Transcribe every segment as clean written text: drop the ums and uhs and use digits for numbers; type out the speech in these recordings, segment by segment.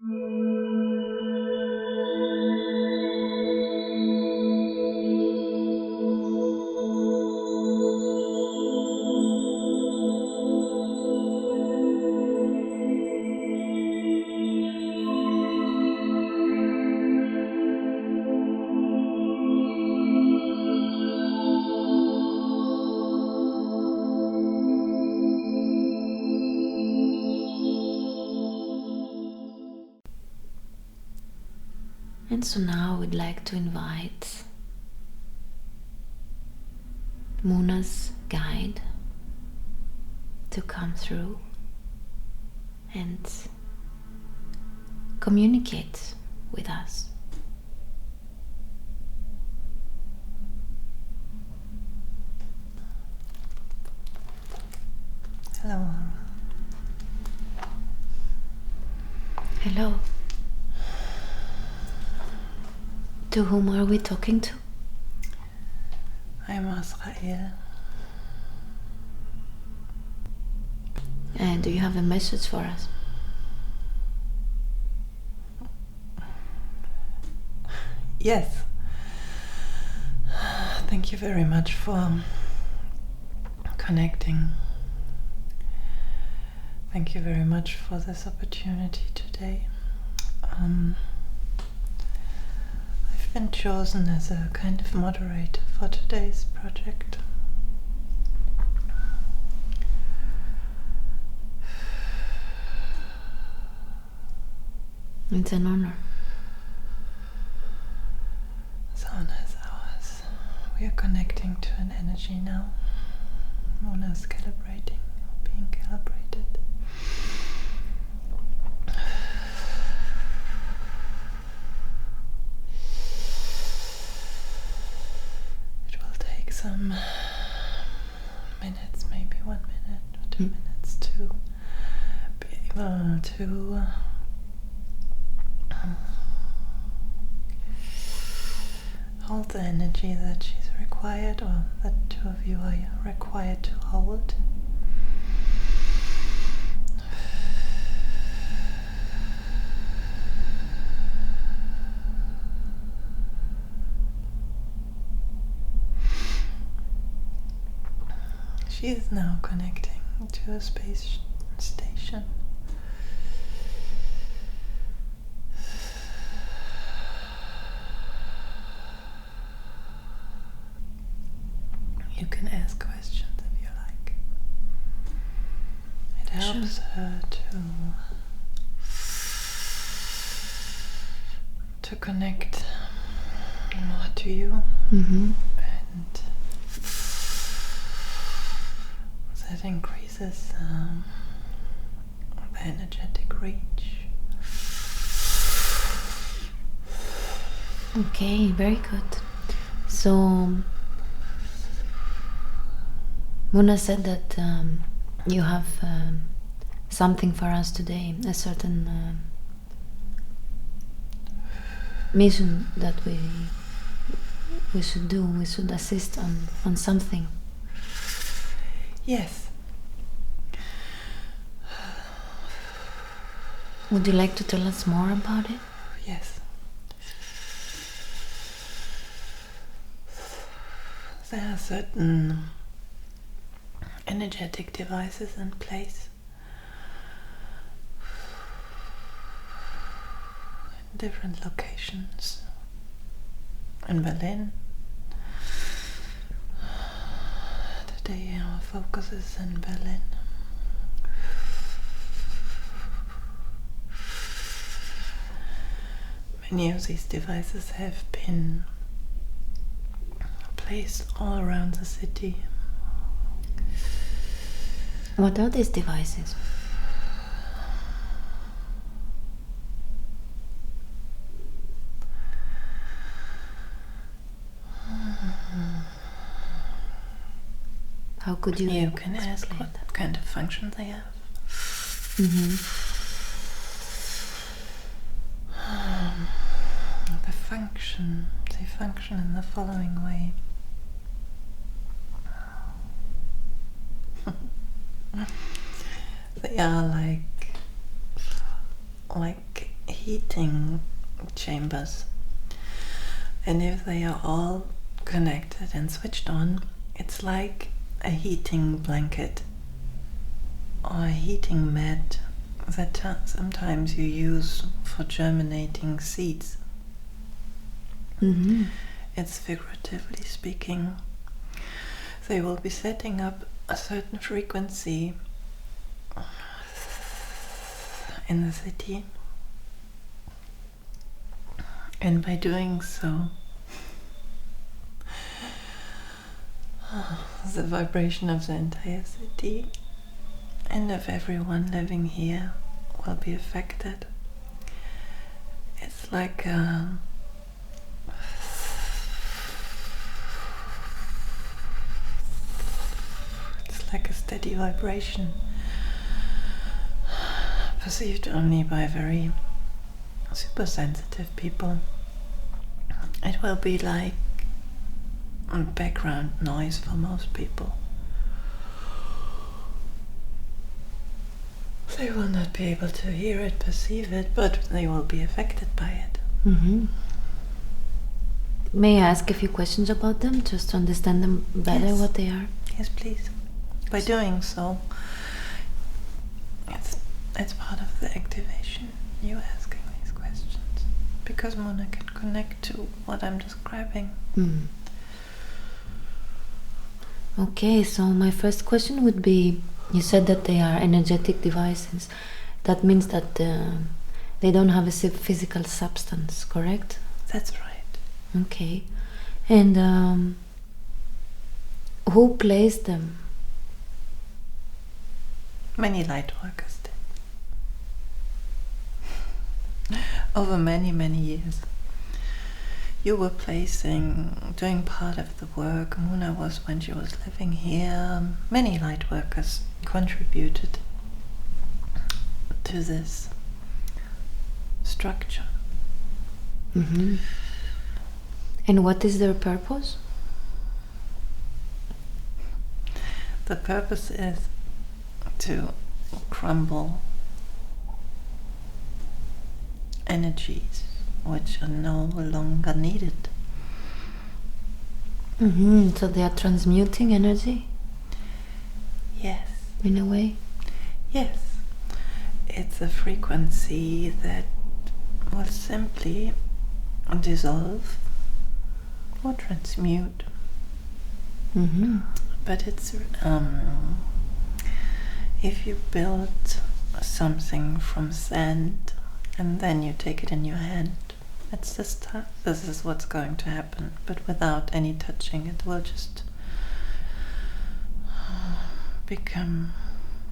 And so now we'd like to invite Muna's guide to come through and communicate with us. Hello. Hello. To whom are we talking to? I'm Azrael. And do you have a message for us? Yes. Thank you very much for connecting. Thank you very much for this opportunity today. I've been chosen as a kind of moderator for today's project. It's an honor. The honor is ours. We are connecting to an energy now. Mona is calibrating, being calibrated. It will take some minutes, maybe 1 minute or 2 minutes to be able to hold the energy that she's required, or that two of you are required to hold. She is now connecting to a space station. You can ask questions if you like. It helps her to connect more to you, and that increases the energetic reach. Okay, very good. So Muna said that you have something for us today, a certain mission that we should do. We should assist on something. Yes. Would you like to tell us more about it? Yes. There are certain energetic devices in place in different locations in Berlin. Today our focus is in Berlin. Many of these devices have been placed all around the city. What are these devices? How could you? You can ask what kind of function they have. They function in the following way. They are like heating chambers. And if they are all connected and switched on, it's like a heating blanket or a heating mat that sometimes you use for germinating seeds. Mm-hmm. It's figuratively speaking. They will be setting up a certain frequency in the city, and by doing so, the vibration of the entire city and of everyone living here will be affected. It's like a steady vibration, perceived only by very super sensitive people. It will be like background noise for most people. They will not be able to hear it, perceive it, but they will be affected by it. Mm-hmm. May I ask a few questions about them, just to understand them better, Yes. what they are? Yes, please. By doing so, it's part of the activation, you asking these questions, because Mona can connect to what I'm describing. Mm. Okay, so my first question would be, you said that they are energetic devices. That means that they don't have a physical substance, correct? That's right. Okay. And who placed them? Many light workers did. Over many, many years. You were doing part of the work. Mona was when she was living here. Many light workers contributed to this structure. Mm-hmm. And what is their purpose? The purpose is to crumble energies which are no longer needed. Mm-hmm. So they are transmuting energy? Yes. In a way? Yes. It's a frequency that will simply dissolve or transmute. Mm-hmm. But it's if you build something from sand and then you take it in your hand, it's just this is what's going to happen. But without any touching, it will just become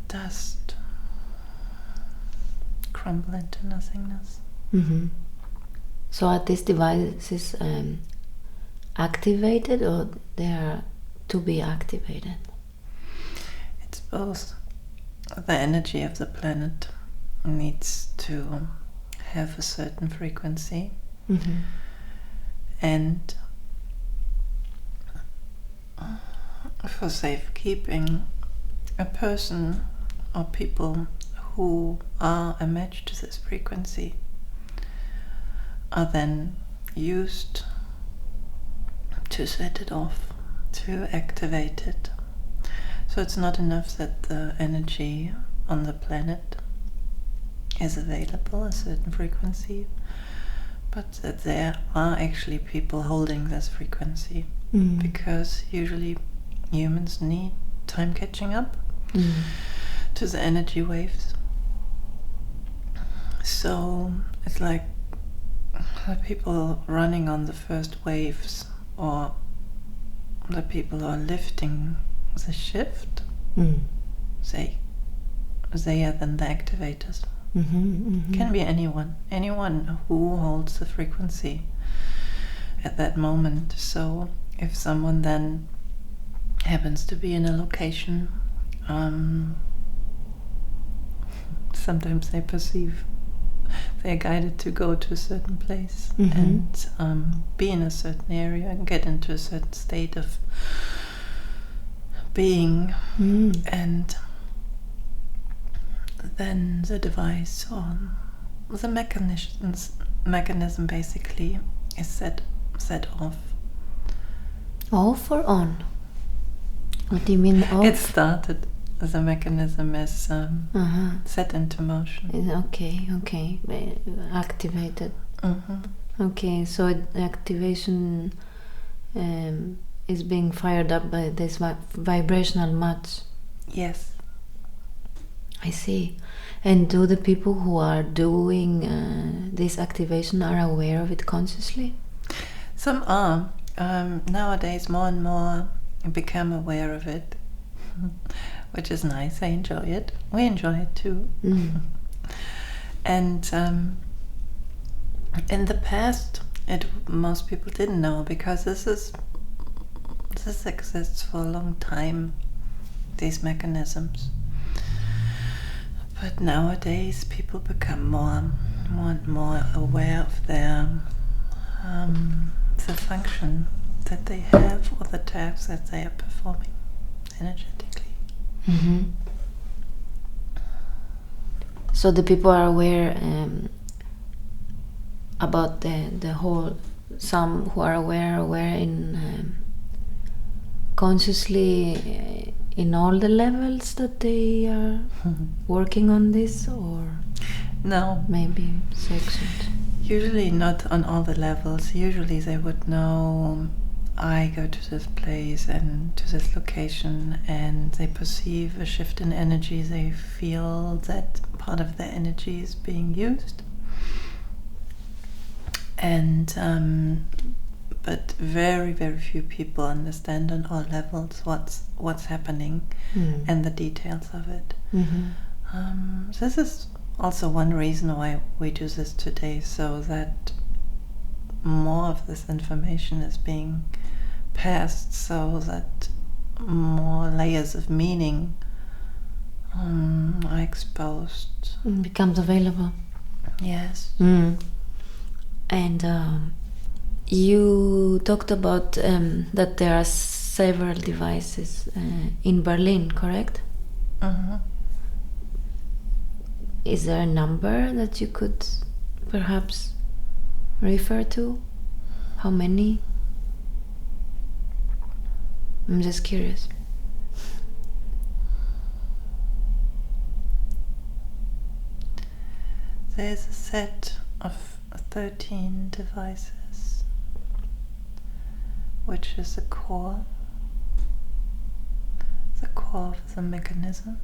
dust, crumble into nothingness. Mm-hmm. So are these devices activated, or they are to be activated? It's both. The energy of the planet needs to have a certain frequency, Mm-hmm. and for safekeeping, a person or people who are a match to this frequency are then used to set it off, to activate it. So it's not enough that the energy on the planet is available, a certain frequency, but that there are actually people holding this frequency, because usually humans need time catching up to the energy waves. So it's like the people running on the first waves, or the people who are lifting the shift, they are then the activators. Can be anyone who holds the frequency at that moment. So if someone then happens to be in a location, sometimes they're guided to go to a certain place and be in a certain area and get into a certain state of being, and then the device or the mechanism basically is set off. Off or on? What do you mean off? It started. The mechanism is set into motion. Okay. Activated. Okay, so the activation is being fired up by this vibrational match. Yes. I see. And do the people who are doing this activation are aware of it consciously? Some are. Nowadays, more and more become aware of it, which is nice. I enjoy it. We enjoy it too. And in the past, most people didn't know, because this exists for a long time, these mechanisms. But nowadays, people become more and more aware of their the function that they have, or the tasks that they are performing energetically. So the people are aware about the whole. Some who are aware in consciously in all the levels that they are working on this, or no, maybe sections. Usually not on all the levels. Usually they would know, I go to this place and to this location, and they perceive a shift in energy. They feel that part of their energy is being used. And but very, very few people understand on all levels what's happening and the details of it. This is also one reason why we do this today, so that more of this information is being passed, so that more layers of meaning are exposed. Becomes available. Yes. And you talked about that there are several devices in Berlin, correct? Is there a number that you could perhaps refer to? How many? I'm just curious. There's a set of 13 devices, which is the core of the mechanism.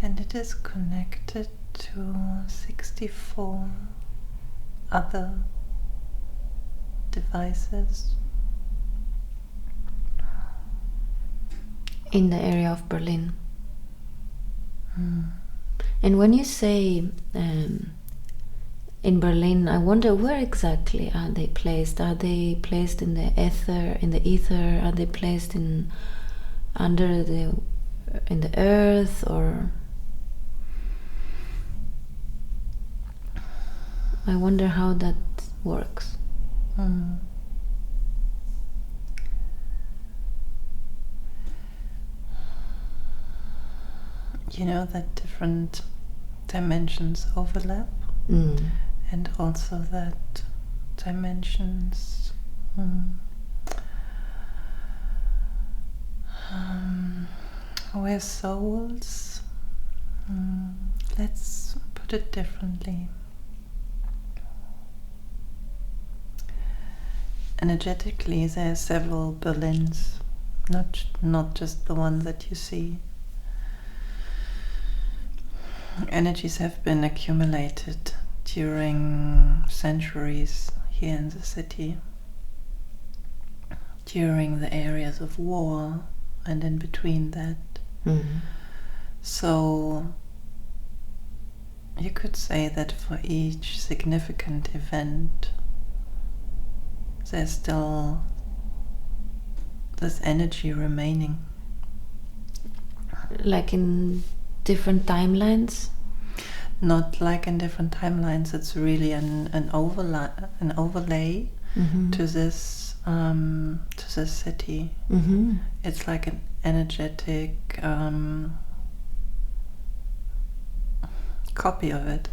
And it is connected to 64 other devices in the area of Berlin. And when you say in Berlin, I wonder where exactly are they placed? Are they placed in the ether? Are they placed in the earth, or? I wonder how that works. You know that different dimensions overlap, and also that dimensions where souls, let's put it differently. Energetically, there are several Berlins, not just the one that you see. Energies have been accumulated during centuries here in the city, during the areas of war and in between that. So you could say that for each significant event, there's still this energy remaining. Like in different timelines? Not like in different timelines. It's really an overlay to this city. It's like an energetic copy of it,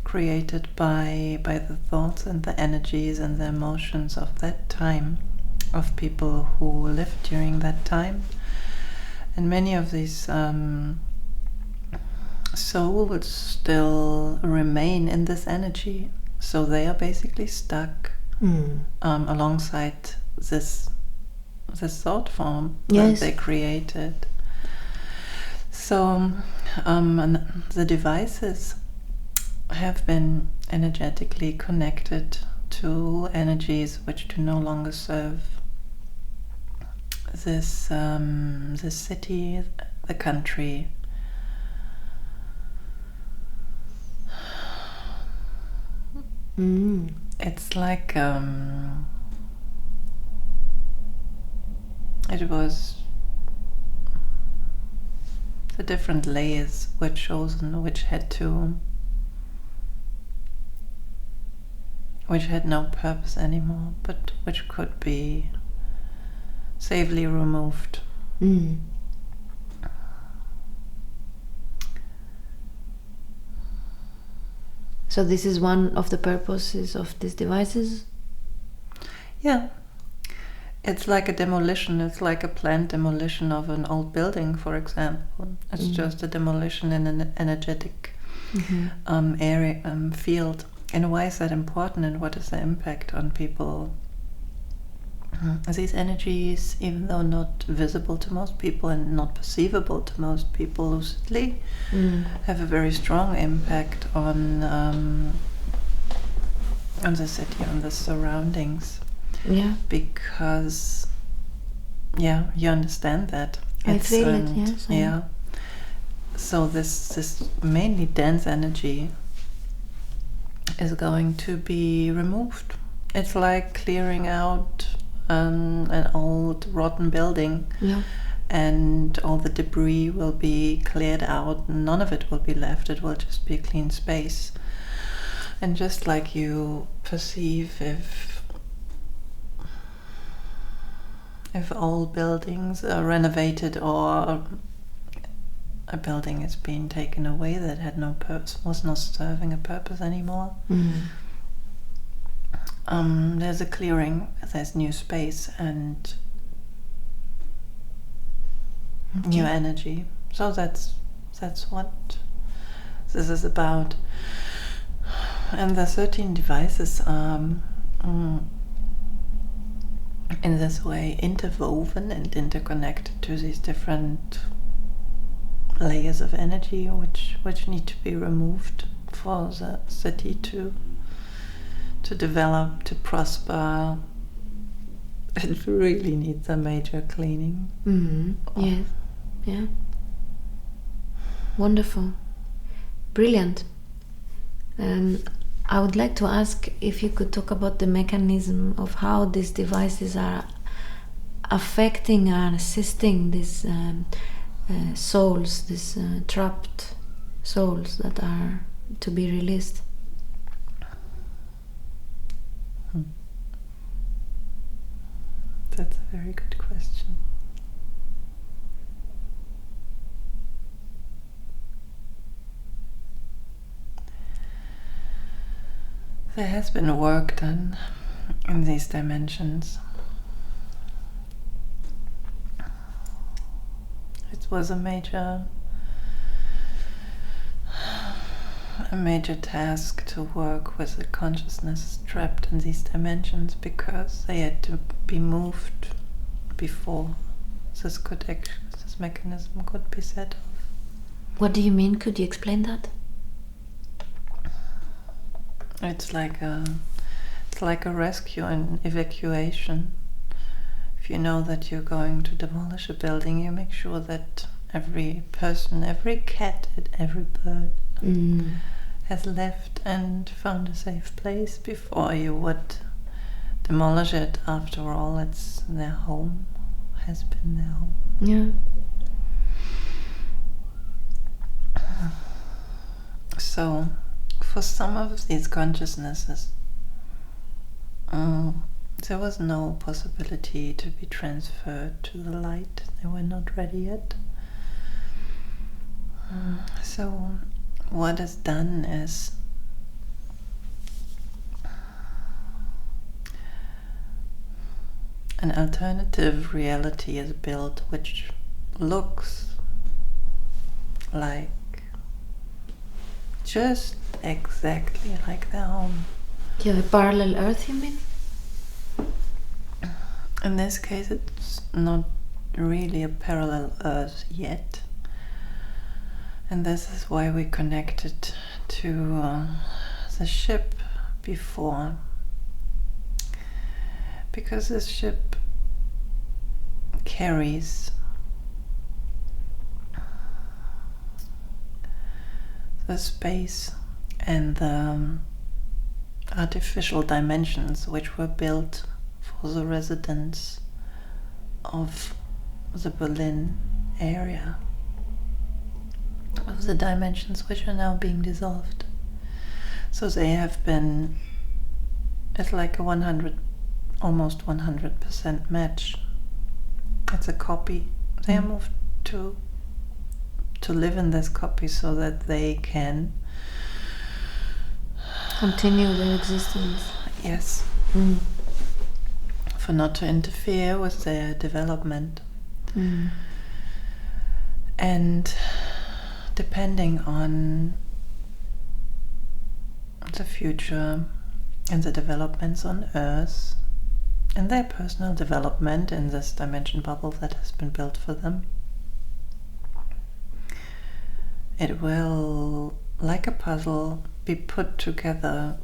created by the thoughts and the energies and the emotions of that time, of people who lived during that time. And many of these souls still remain in this energy, so they are basically stuck alongside this thought form that they created. So and the devices have been energetically connected to energies which do no longer serve this city, the country. It's like it was the different layers were chosen, which had no purpose anymore, but which could be safely removed. So this is one of the purposes of these devices? Yeah. It's like a demolition. It's like a planned demolition of an old building, for example. It's just a demolition in an energetic area, field. And why is that important, and what is the impact on people? These energies, even though not visible to most people and not perceivable to most people lucidly, have a very strong impact on the city, on the surroundings. Yeah. Because, you understand that. I feel it, yes. Yeah. So this mainly dense energy is going to be removed. It's like clearing out an old rotten building, and all the debris will be cleared out. None of it will be left. It will just be a clean space. And just like you perceive if old buildings are renovated, or a building is being taken away that had no purpose, was not serving a purpose anymore. There's a clearing, there's new space and new energy. So that's what this is about. And the 13 devices are in this way interwoven and interconnected to these different layers of energy which need to be removed for the city to develop, to prosper. It really needs a major cleaning. Yes. Yeah. Wonderful. Brilliant. I would like to ask if you could talk about the mechanism of how these devices are affecting and assisting these souls, these trapped souls that are to be released. That's a very good question. There has been work done in these dimensions. It was a major task to work with the consciousness trapped in these dimensions, because they had to be moved before this mechanism could be set off. What do you mean? Could you explain that? It's like a rescue and evacuation. If you know that you're going to demolish a building, you make sure that every person, every cat, and every bird has left and found a safe place before you would demolish it. After all, it's their home, has been their home. Yeah. So, for some of these consciousnesses, there was no possibility to be transferred to the light. They were not ready yet. So what is done is an alternative reality is built which looks like just exactly like their home. Yeah, a parallel Earth, you mean? In this case, it's not really a parallel Earth yet. And this is why we connected to the ship before. Because this ship carries the space and the artificial dimensions which were built for the residents of the Berlin area, of the dimensions which are now being dissolved. So they have been, it's like a almost 100% match. It's a copy. They are moved to live in this copy so that they can continue their existence. Yes. For not to interfere with their development. And depending on the future and the developments on Earth and their personal development in this dimension bubble that has been built for them, it will, like a puzzle, be put together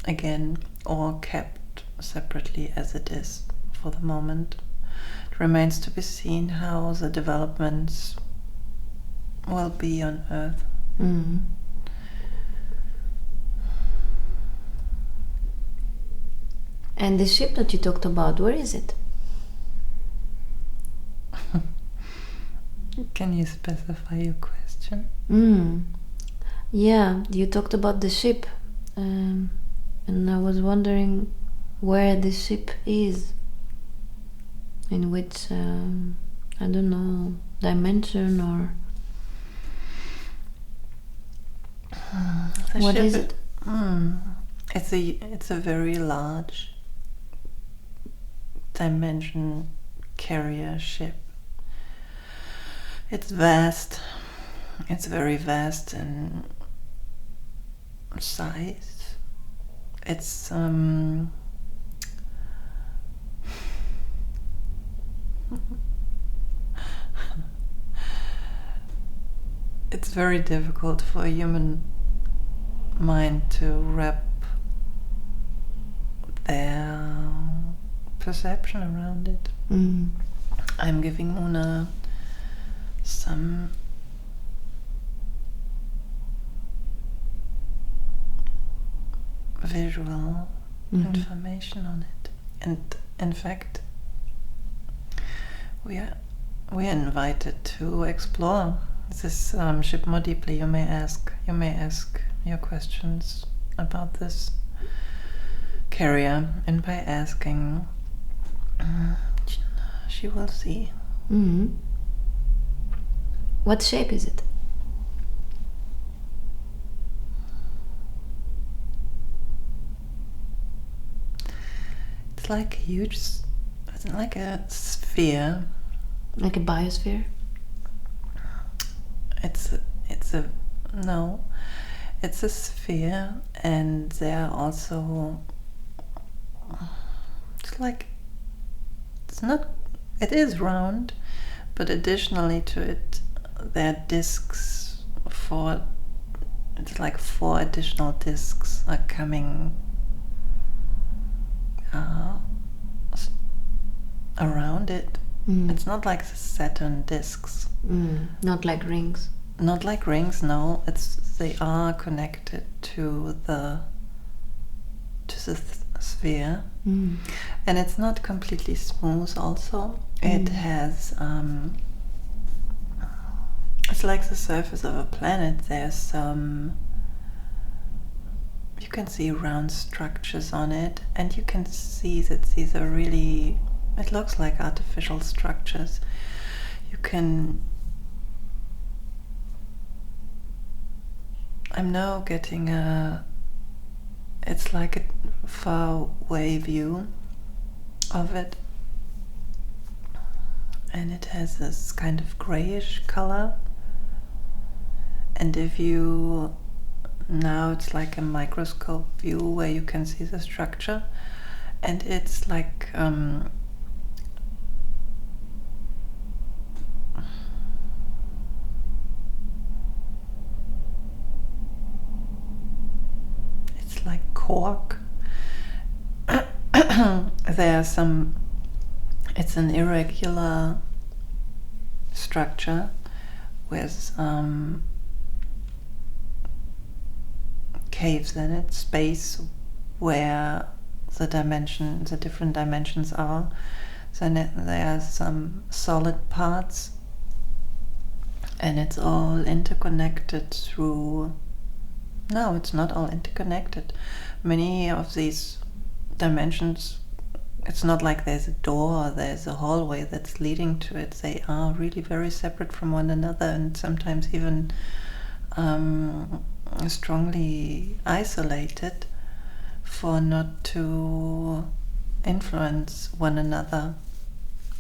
again or kept separately as it is for the moment. It remains to be seen how the developments will be on Earth. And the ship that you talked about, where is it? Can you specify your question? Yeah, you talked about the ship, and I was wondering where the ship is, in which, I don't know, dimension or... What is it? It's a very large dimension carrier ship. It's vast. It's very vast in size. It's it's very difficult for a human mind to wrap their perception around it. I'm giving Mona some visual information on it, and in fact we are invited to explore this ship more deeply. You may ask your questions about this carrier, and by asking, she will see. What shape is it? It's like a huge, it's like a sphere. Like a biosphere? It's a sphere, and there are also, it is round, but additionally to it there are discs it's like 4 additional discs are coming around it. It's not like the Saturn discs. Not like rings. Not like rings, no. They are connected to the sphere, and it's not completely smooth. Also, it has. It's like the surface of a planet. There's some. You can see round structures on it, and you can see that these are really. It looks like artificial structures. You can I'm now getting it's like a far away view of it, and it has this kind of grayish color. And if you, now it's like a microscope view where you can see the structure, and it's like it's like cork. There are some, it's an irregular structure with caves in it, space where the different dimensions are. So there are some solid parts, and it's all interconnected through. No, it's not all interconnected. Many of these dimensions, it's not like there's a door or there's a hallway that's leading to it. They are really very separate from one another, and sometimes even strongly isolated for not to influence one another.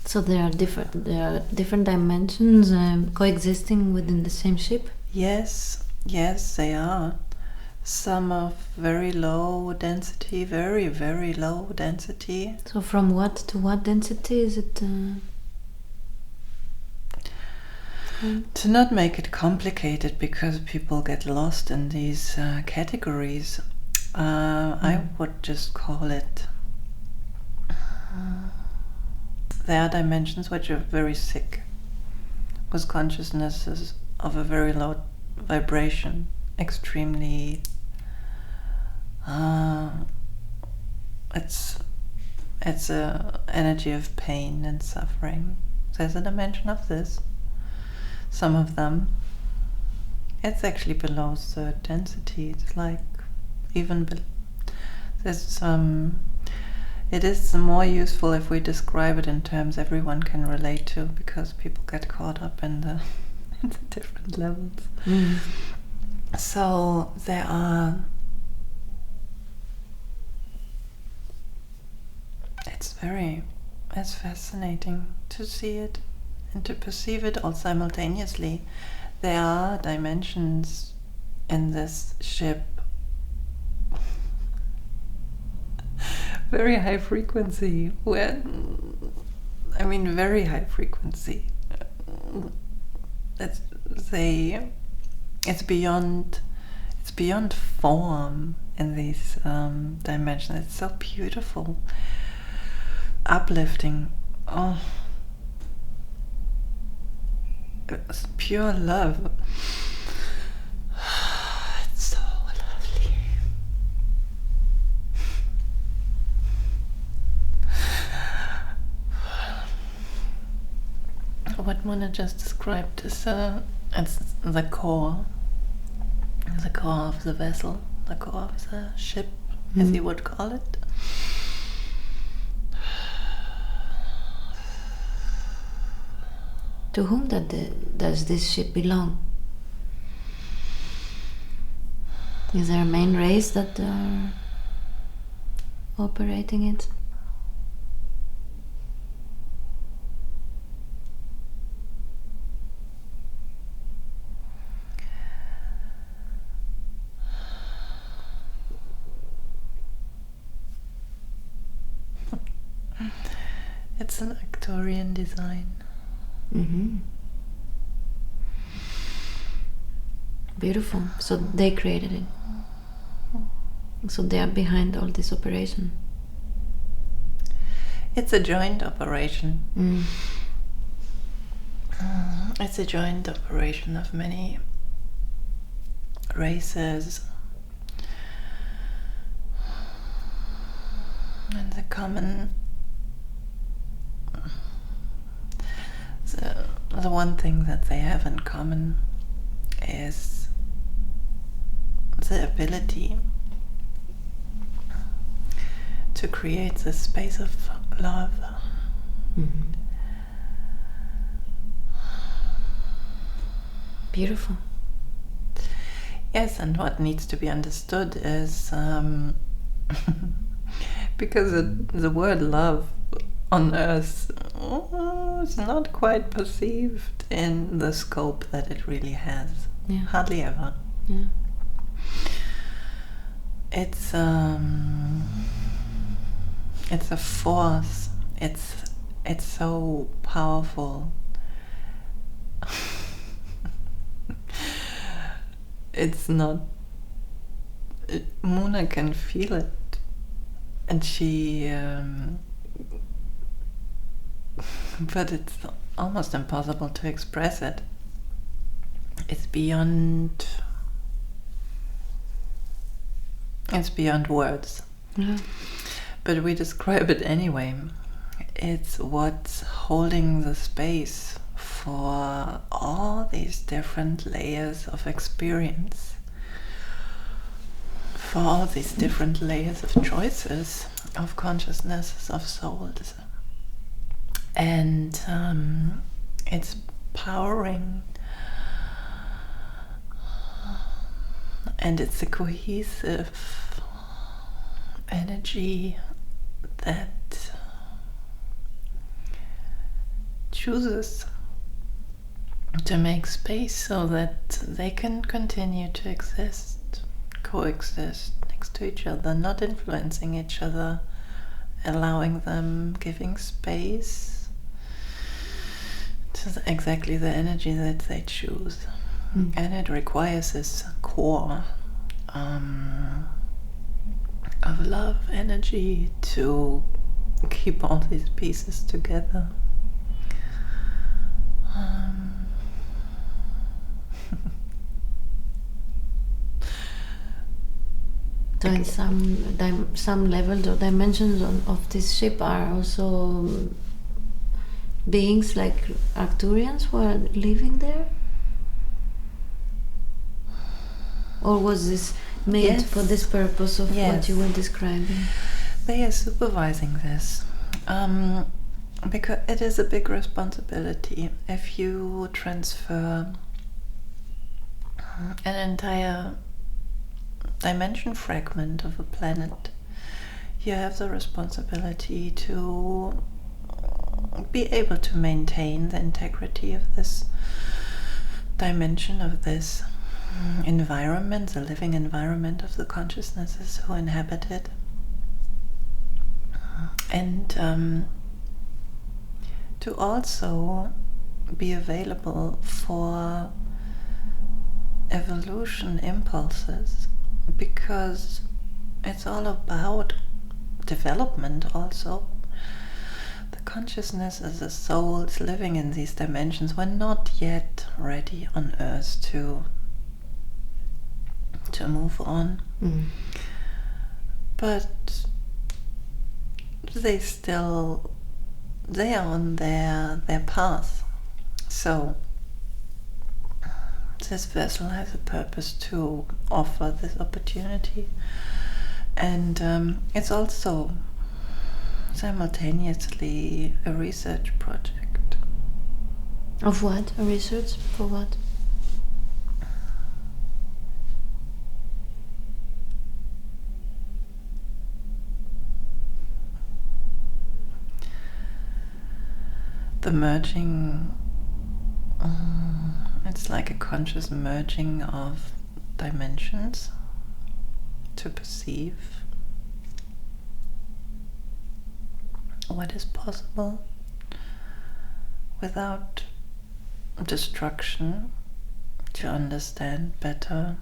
So there are different dimensions coexisting within the same ship? Yes, they are. Some of very low density, very, very low density. So from what to what density is it? To not make it complicated, because people get lost in these categories, I would just call it, there are dimensions which are very thick, with consciousnesses of a very low vibration, extremely it's a energy of pain and suffering. There's a dimension of this. Some of them, it's actually below third density. It's like even there's it is more useful if we describe it in terms everyone can relate to, because people get caught up in the different levels. So there are, it's fascinating to see it and to perceive it all simultaneously. There are dimensions in this ship, very high frequency, very high frequency. It's beyond form in these dimensions. It's so beautiful, uplifting. Oh, it's pure love. It's so lovely. What Mona just described is it's the core of the vessel, the core of the ship, as you would call it. To whom does this ship belong? Is there a main race that are operating it? It's an Arcturian design. Beautiful. So they created it. So they are behind all this operation. It's a joint operation. It's a joint operation of many races, and the one thing that they have in common is the ability to create this space of love. Beautiful. Yes, and what needs to be understood is because the word love on earth is not quite perceived in the scope that it really has. Yeah. Hardly ever. Yeah. It's a force. It's so powerful. It's not. Muna can feel it, and she. But it's almost impossible to express it. It's beyond. It's beyond words. Yeah. But we describe it anyway. It's what's holding the space for all these different layers of experience, for all these different layers of choices, of consciousnesses, of souls. And it's powering, and it's a cohesive energy that chooses to make space so that they can continue to exist, coexist next to each other, not influencing each other, allowing them, giving space to exactly the energy that they choose. And it requires this core of love energy to keep all these pieces together. So in some levels or dimensions of this ship are also beings like Arcturians who are living there? Or was this made for this purpose of what you were describing? They are supervising this. Because it is a big responsibility if you transfer an entire dimension fragment of a planet. You have the responsibility to be able to maintain the integrity of this dimension, of this environment, the living environment of the consciousnesses who inhabit it. And to also be available for evolution impulses, because it's all about development also. The consciousnesses, the souls living in these dimensions were not yet ready on Earth to move on. But they are on their path. So this vessel has a purpose to offer this opportunity, and it's also simultaneously a research project. Of what? A research for what? The merging, it's like a conscious merging of dimensions to perceive what is possible without destruction, to understand better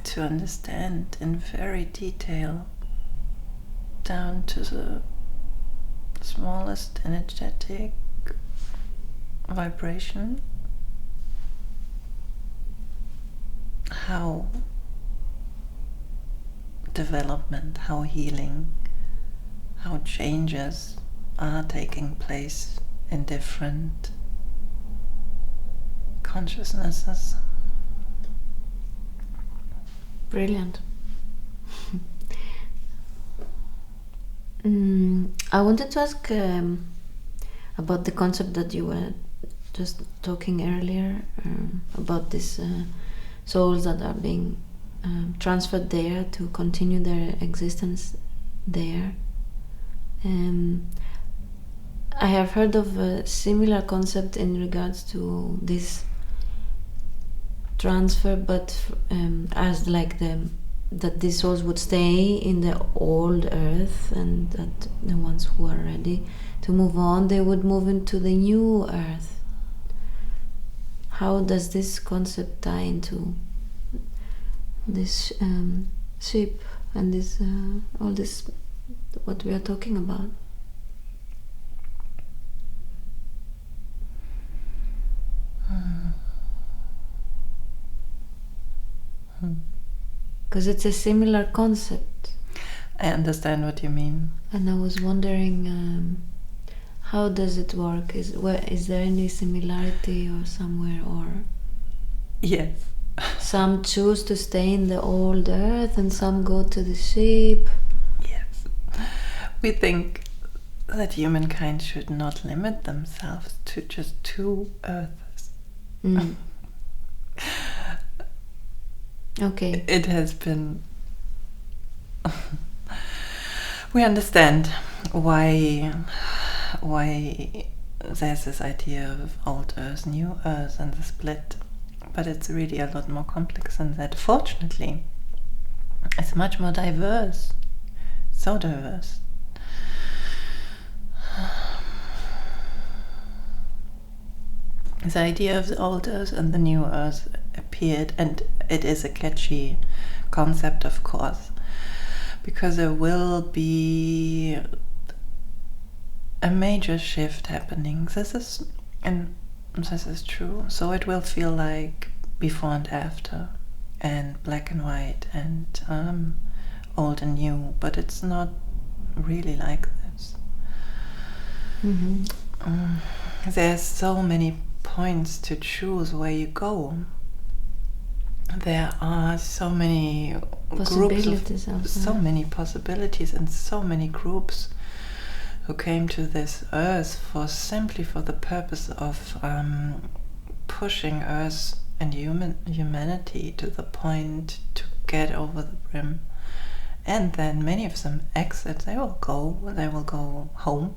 to understand in very detail, down to the smallest energetic vibration, how development, how healing, how changes are taking place in different consciousnesses. Brilliant. I wanted to ask about the concept that you were just talking earlier, about these souls that are being transferred there to continue their existence there. I have heard of a similar concept in regards to this transfer, but as like that these souls would stay in the old earth, and that the ones who are ready to move on, they would move into the new earth. How does this concept tie into this ship and this all this what we are talking about? Because it's a similar concept. I understand what you mean. And I was wondering, how does it work? Is there any similarity or somewhere, or Yes. some choose to stay in the old earth and some go to the ship? Yes. We think that humankind should not limit themselves to just 2 earths. Okay. It has been... We understand why there's this idea of old earth, new earth, and the split, but it's really a lot more complex than that. Fortunately, it's much more diverse, so diverse. The idea of the old earth and the new earth appeared, and it is a catchy concept, of course, because there will be a major shift happening. This is true. So it will feel like before and after, and black and white, and old and new, but it's not really like this. There's so many points to choose where you go. There are so many Possibilities groups, so many possibilities, and so many groups who came to this earth simply for the purpose of pushing Earth and humanity to the point to get over the brim. And then many of them exit. They will go home.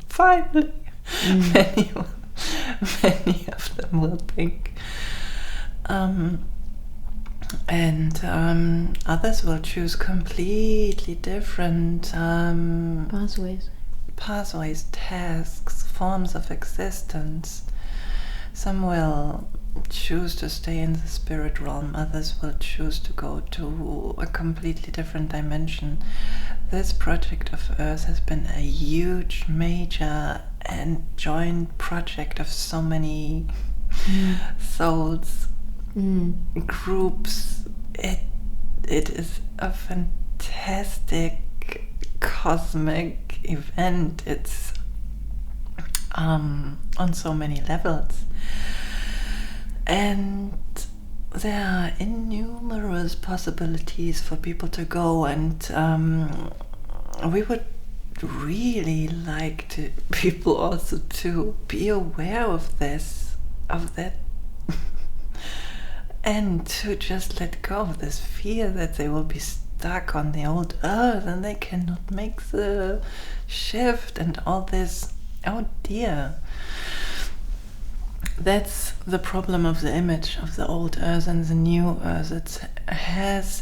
Finally, many of them will think. And others will choose completely different pathways, tasks, forms of existence. Some will choose to stay in the spirit realm, others will choose to go to a completely different dimension. This project of Earth has been a huge, major and joint project of so many souls, groups. It is a fantastic cosmic event. It's on so many levels, and there are innumerable possibilities for people to go, and we would really like people also to be aware of that and to just let go of this fear that they will be stuck on the old earth and they cannot make the shift and all this. Oh dear. That's the problem of the image of the old earth and the new earth.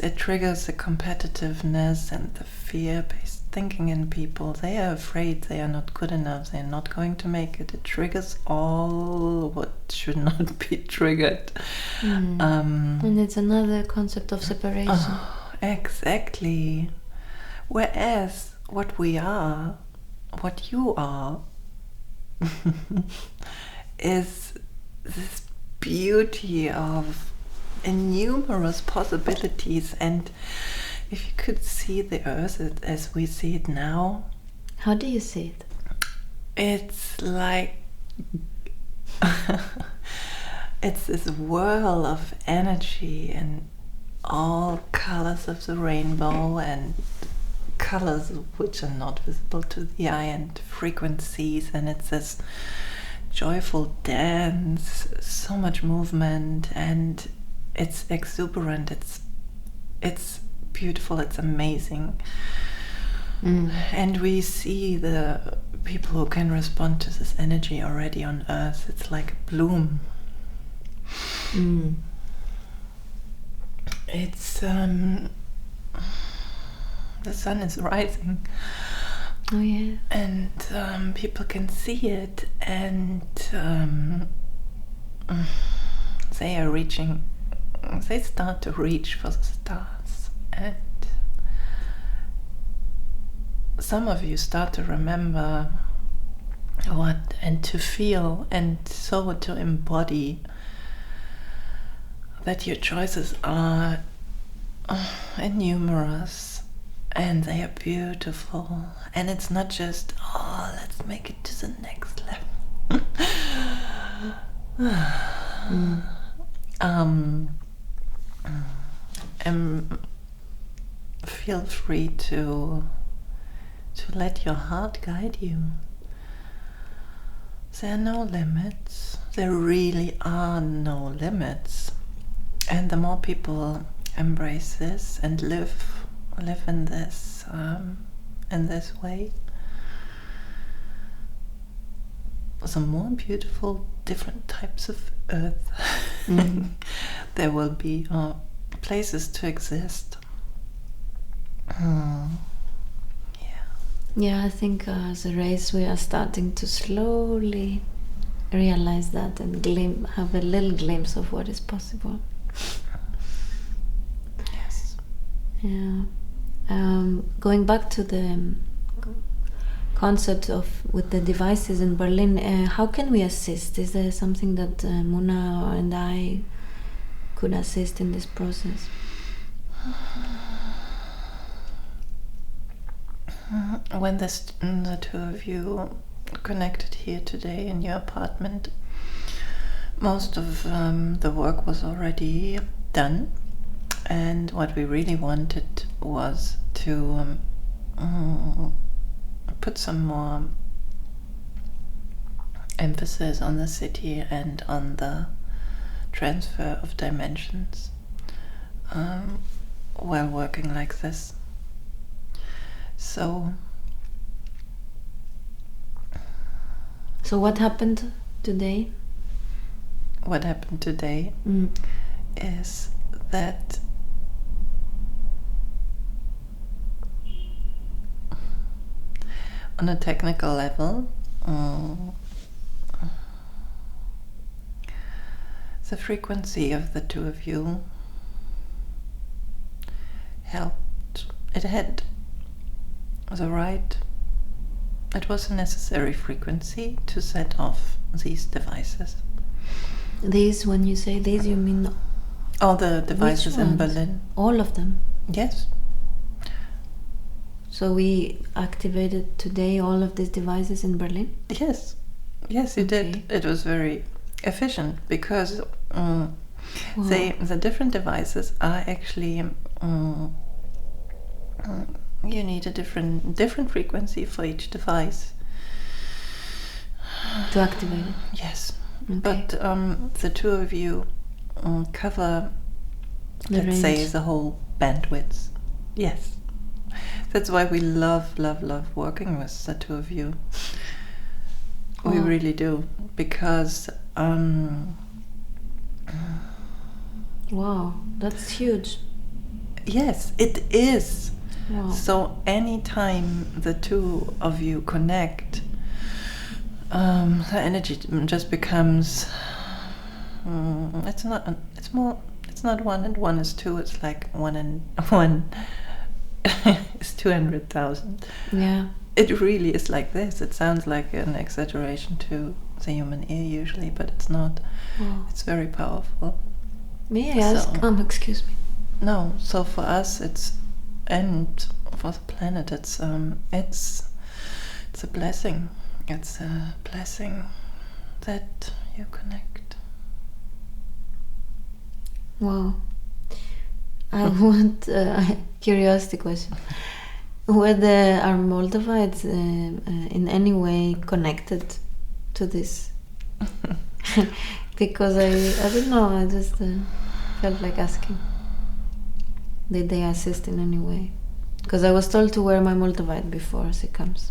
It triggers the competitiveness and the fear-based thinking in people. They are afraid they are not good enough, they are not going to make it. It triggers all what should not be triggered. And it's another concept of separation. Exactly. Whereas what we are, what you are, is this beauty of innumerable possibilities. And if you could see the earth as we see it now. How do you see it? It's like it's this whirl of energy and all colors of the rainbow and colors which are not visible to the eye, and frequencies, and it's this joyful dance, so much movement, and it's exuberant, it's beautiful, it's amazing. And we see the people who can respond to this energy already on Earth. It's like a bloom. It's the sun is rising. Oh yeah. And people can see it, and they start to reach for the stars, and some of you start to remember what, and to feel, and so to embody that your choices are innumerous, and they are beautiful, and it's not just, oh, let's make it to the next level. Feel free to let your heart guide you. There are no limits. There really are no limits. And the more people embrace this and live in this way, the more beautiful different types of earth there will be, places to exist. Yeah, I think as a race we are starting to slowly realize that and have a little glimpse of what is possible. Yes. Yeah. Going back to the concert with the devices in Berlin, how can we assist? Is there something that Muna and I could assist in this process? When the two of you connected here today in your apartment, most of the work was already done, and what we really wanted was to put some more emphasis on the city and on the transfer of dimensions while working like this. So what happened today? What happened today is that on a technical level, the frequency of the two of you helped. It was a necessary frequency to set off these devices. These, when you say these, you mean all the devices in Berlin? All of them? Yes. So we activated today all of these devices in Berlin? Yes. Yes, you did. It was very efficient because the different devices are actually you need a different frequency for each device to activate it. Yes. Okay. But the two of you cover, let's say, the whole bandwidth. Yes. That's why we love working with the two of you. We really do, because wow, that's huge. Yes, it is. Wow. So anytime the two of you connect, the energy just becomes it's not 1 and 1 is 2, it's like 1 and 1 is 200,000. Yeah. It really is like this. It sounds like an exaggeration to the human ear usually, but it's not. Wow. It's very powerful. May I ask? Excuse me. No, so for us and for the planet it's a blessing. It's a blessing that you connect. Wow. I want a curiosity question. whether are Moldavites in any way connected to this? Because I don't know, I just felt like asking. Did they assist in any way? Because I was told to wear my Moldavite before she comes.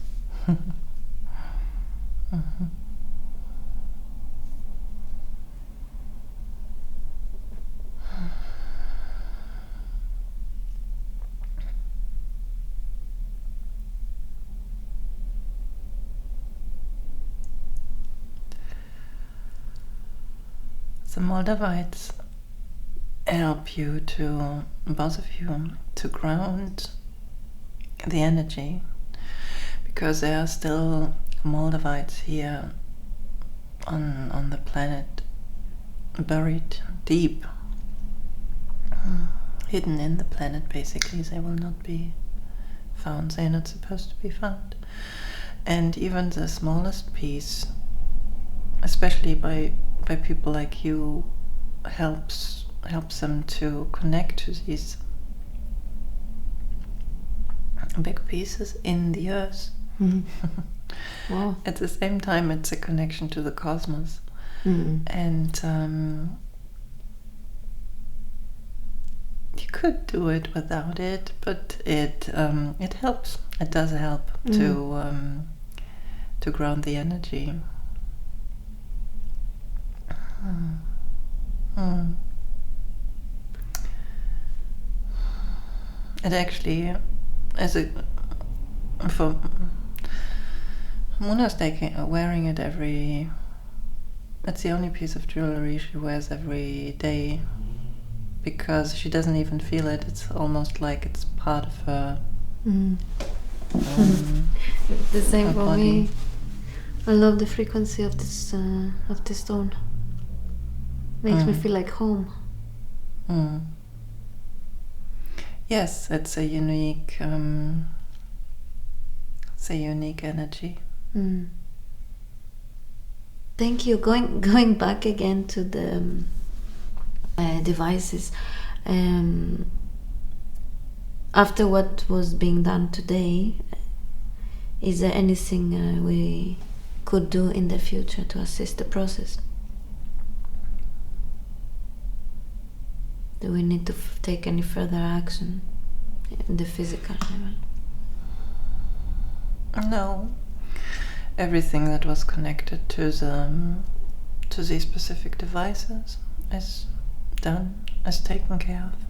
The Moldavites help you to, both of you, to ground the energy, because there are still Moldavites here on the planet, buried deep, hidden in the planet. Basically, they will not be found. They're not supposed to be found. And even the smallest piece, especially by people like you, helps them to connect to these big pieces in the earth. Wow. At the same time, it's a connection to the cosmos. And you could do it without it, but it helps. It does help to ground the energy. It actually, for Muna's wearing it every. It's the only piece of jewelry she wears every day, because she doesn't even feel it. It's almost like it's part of her. The same for body. me. I love the frequency of this stone. Makes me feel like home. Yes, it's a unique energy. Thank you. Going back again to the devices. After what was being done today, is there anything we could do in the future to assist the process? Do we need to take any further action in the physical level? No. Everything that was connected to these specific devices is done, is taken care of.